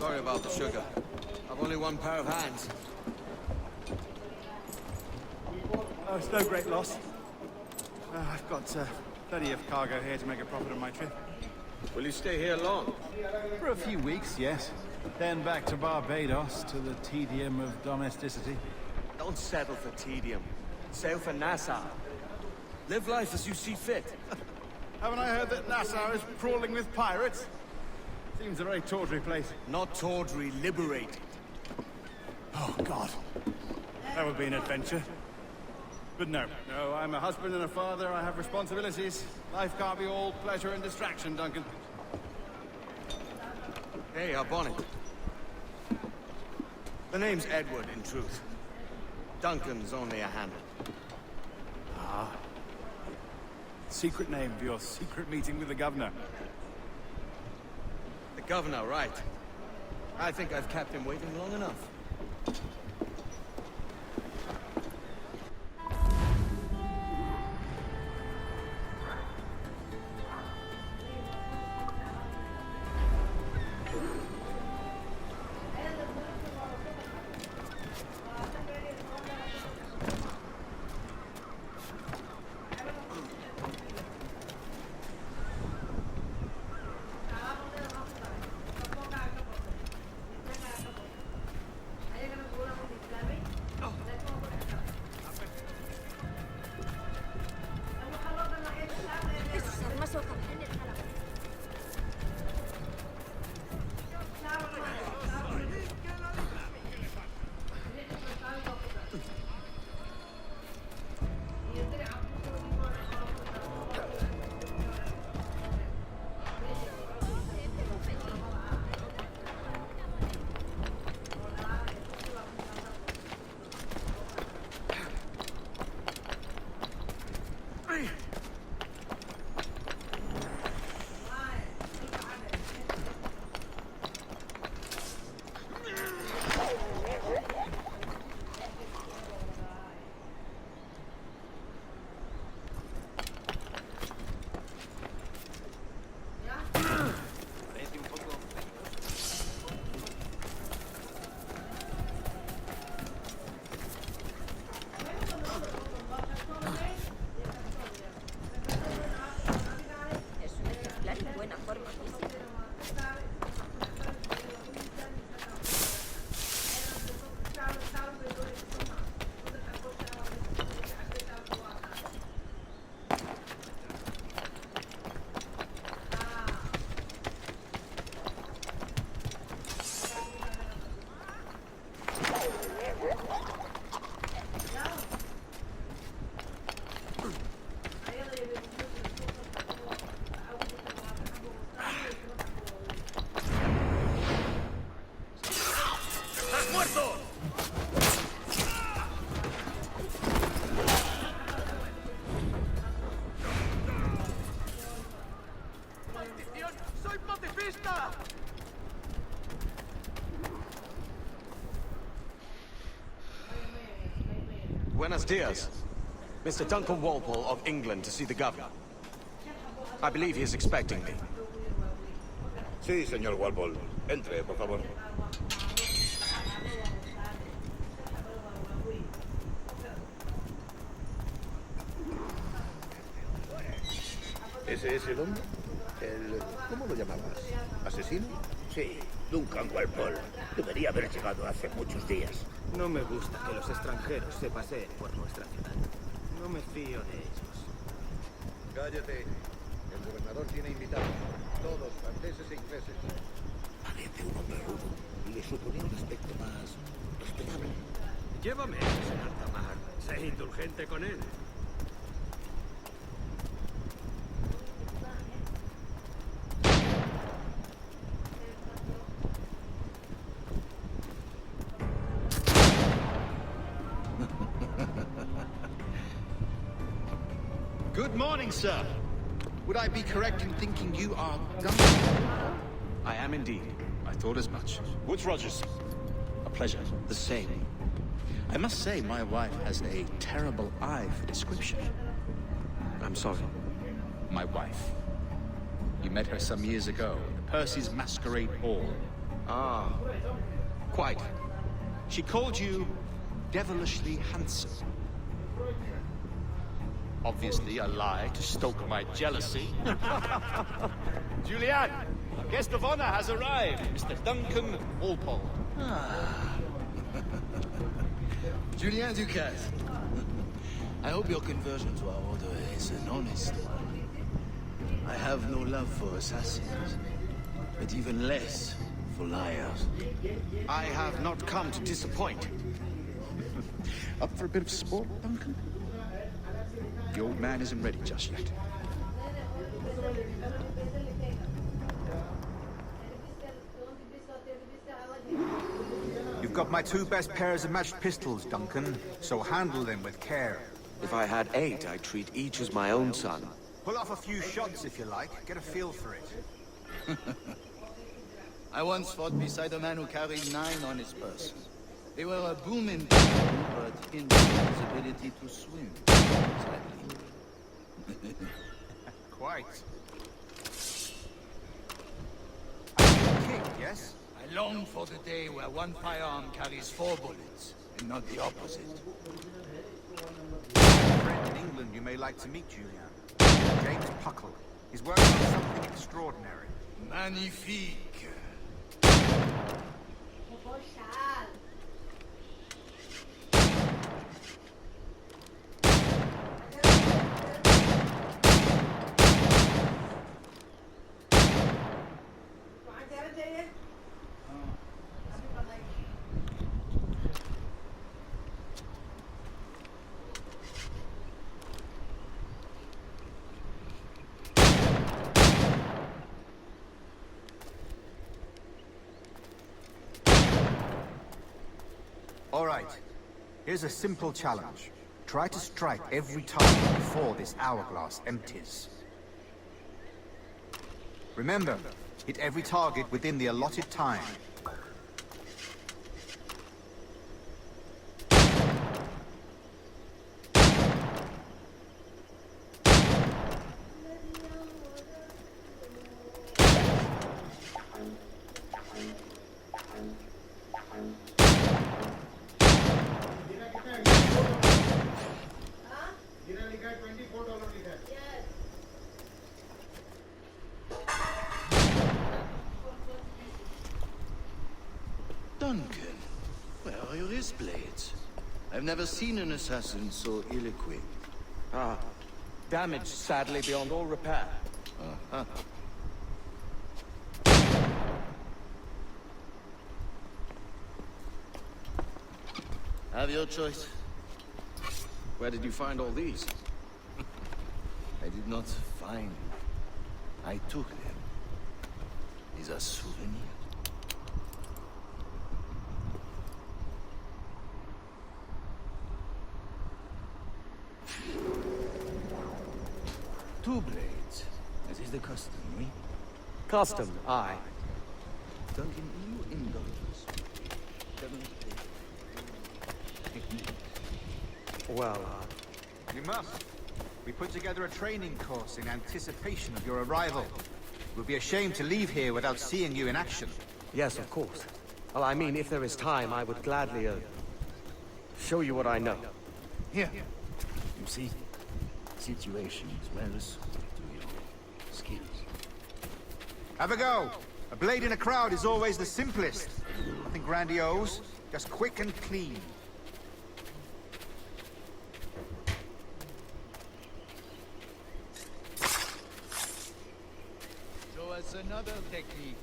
Sorry about the sugar. I've only one pair of hands. Oh, it's no great loss. I've got plenty of cargo here to make a profit on my trip. Will you stay here long? For a few weeks, yes. Then back to Barbados, to the tedium of domesticity. Don't settle for tedium. Sail for Nassau. Live life as you see fit. Haven't I heard that Nassau is crawling with pirates? Seems a very tawdry place. Not tawdry, liberated. Oh, God. That would be an adventure. But no, I'm a husband and a father. I have responsibilities. Life can't be all pleasure and distraction, Duncan. Hey, our bonnet. The name's Edward, in truth. Duncan's only a handle. Ah. Secret name for your secret meeting with the governor. The governor, right. I think I've kept him waiting long enough. Buenos dias. Mr. Duncan Walpole of England to see the governor. I believe he is expecting me. Sí, señor Walpole. Entre, por favor. ¿Ese es el hombre? ¿Cómo lo llamabas? ¿Asesino? Sí, Duncan Walpole. Debería haber llegado hace muchos días. No me gusta que los extranjeros se paseen por nuestra ciudad. No me fío de ellos. Cállate. El gobernador tiene invitados. Todos franceses e ingleses. Parece un hombre rudo y le suponía un aspecto más respetable. Llévame, señor Tamar. Sé indulgente con él. Good morning, sir. Would I be correct in thinking you are Duncan? I am indeed. I thought as much. Woods Rogers. A pleasure. The same. I must say my wife has a terrible eye for description. I'm sorry. My wife. You met her some years ago at the Percy's Masquerade Ball. Ah, quite. She called you devilishly handsome. Obviously a lie to stoke my jealousy. Julianne, our guest of honor has arrived, Mr. Duncan Walpole. Julien Ducasse. I hope your conversion to our order is an honest one. I have no love for assassins, but even less for liars. I have not come to disappoint. Up for a bit of sport, Duncan? The old man isn't ready just yet. You've got my 2 best pairs of matched pistols, Duncan, so handle them with care. If I had 8, I'd treat each as my own son. Pull off a few shots if you like, get a feel for it. I once fought beside a man who carried 9 on his person. They were a boon in battle, but in his ability to swim, sadly. Quite. I'm king, yes? I long for the day where one firearm carries 4 bullets, and not the opposite. A friend in England you may like to meet, Julian. James Puckle. He's working on something extraordinary. Magnifique. All right. Here's a simple challenge. Try to strike every target before this hourglass empties. Remember, hit every target within the allotted time. Duncan, where are your wrist blades? I've never seen an assassin so ill-equipped. Ah, damaged sadly beyond all repair. Have your choice. Where did you find all these? I did not find them. I took them. These are souvenirs. Two blades, as is the custom, oui? Custom, aye. Duncan, will you indulge us? Technique. Well, You must. We put together a training course in anticipation of your arrival. It would be a shame to leave here without seeing you in action. yes, of course. Well, I mean, if there is time, I would gladly, show you what I know. Here. You see, situation is well suited to your skills. Have a go. A blade in a crowd is always the simplest. Nothing grandiose, just quick and clean. Show us another technique.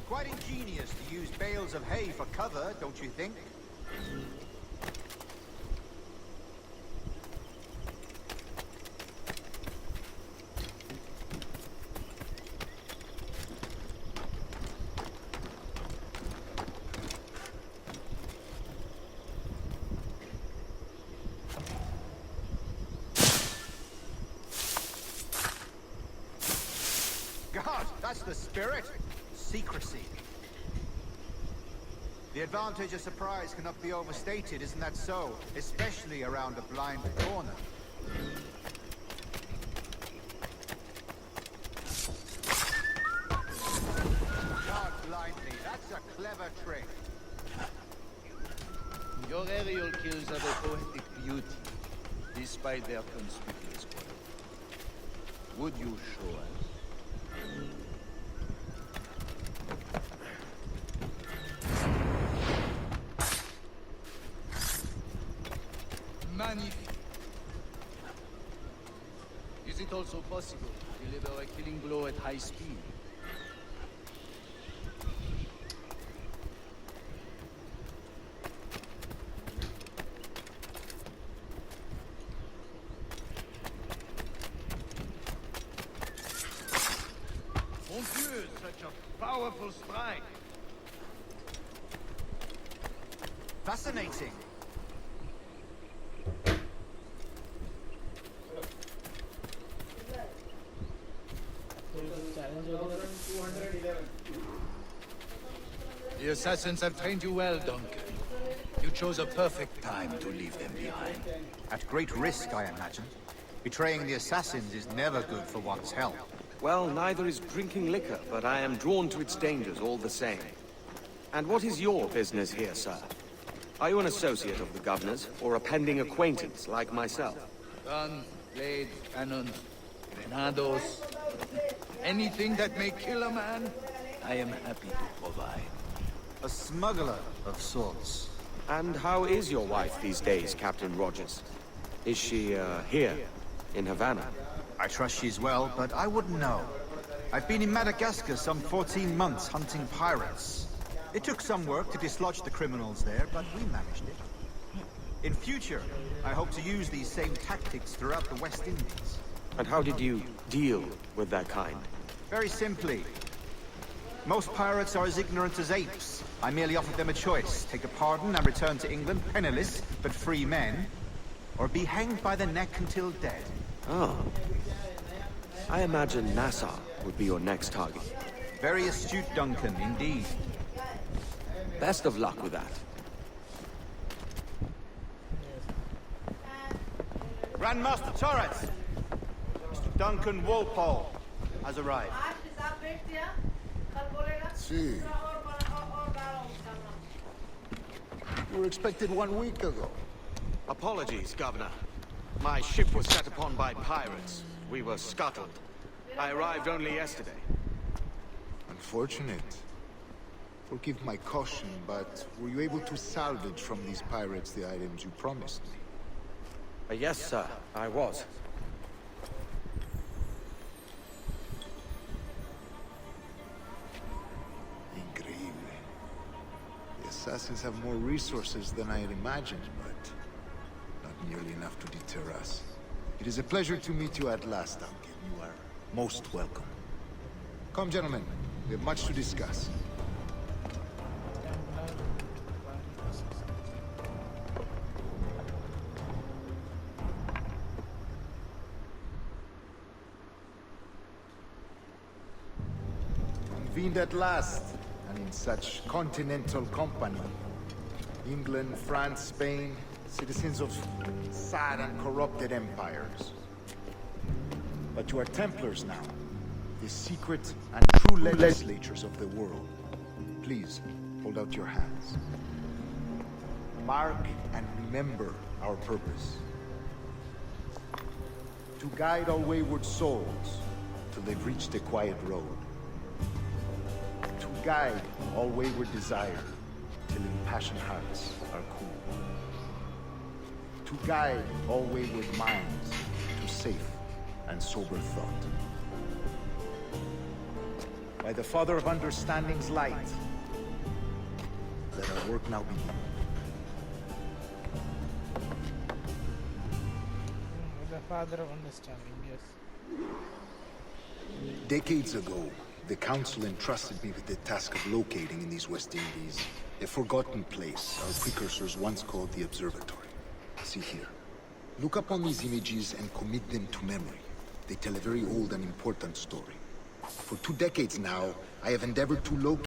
Quite ingenious to use bales of hay for cover, don't you think? God, that's the spirit. Secrecy. The advantage of surprise cannot be overstated, isn't that so? Especially around a blind corner. clever trick. Your aerial kills have a poetic beauty, despite their conspicuous quality. Would you show us? Magnifique. Is it also possible to deliver a killing blow at high speed? Mon Dieu, such a powerful strike! Fascinating. The assassins have trained you well, Duncan. You chose a perfect time to leave them behind. At great risk, I imagine. Betraying the assassins is never good for one's health. Well, neither is drinking liquor, but I am drawn to its dangers all the same. And what is your business here, sir? Are you an associate of the governor's, or a pending acquaintance like myself? Gun, blade, cannon, grenados, anything that may kill a man, I am happy to provide. A smuggler of sorts. And how is your wife these days, Captain Rogers? Is she, here, in Havana? I trust she's well, but I wouldn't know. I've been in Madagascar some 14 months hunting pirates. It took some work to dislodge the criminals there, but we managed it. In future, I hope to use these same tactics throughout the West Indies. And how did you deal with that kind? Very simply. Most pirates are as ignorant as apes. I merely offered them a choice. Take a pardon and return to England penniless, but free men. Or be hanged by the neck until dead. Oh. I imagine Nassau would be your next target. Very astute, Duncan, indeed. Best of luck with that. Grandmaster Torres! Mr. Duncan Walpole has arrived. See. You were expected 1 week ago. Apologies, Governor. My ship was set upon by pirates. We were scuttled. I arrived only yesterday. Unfortunate. Forgive my caution, but were you able to salvage from these pirates the items you promised me? Yes, sir, I was. Increíble. The assassins have more resources than I had imagined, but not nearly enough to deter us. It is a pleasure to meet you at last, Duncan. You are most welcome. Come, gentlemen. We have much to discuss. Convened at last, and in such continental company. England, France, Spain, citizens of sad and corrupted empires. But you are Templars now, the secret and true legislators of the world. Please, hold out your hands. Mark and remember our purpose. To guide all wayward souls till they've reached the quiet road. To guide all wayward desire till impassioned hearts are cool. To guide all wayward minds to safe and sober thought. By the Father of Understanding's light, let our work now begin. The Father of Understanding, yes. Decades ago, the Council entrusted me with the task of locating in these West Indies a forgotten place our precursors once called the Observatory. See here. Look upon these images and commit them to memory. They tell a very old and important story. For 2 decades now, I have endeavored to locate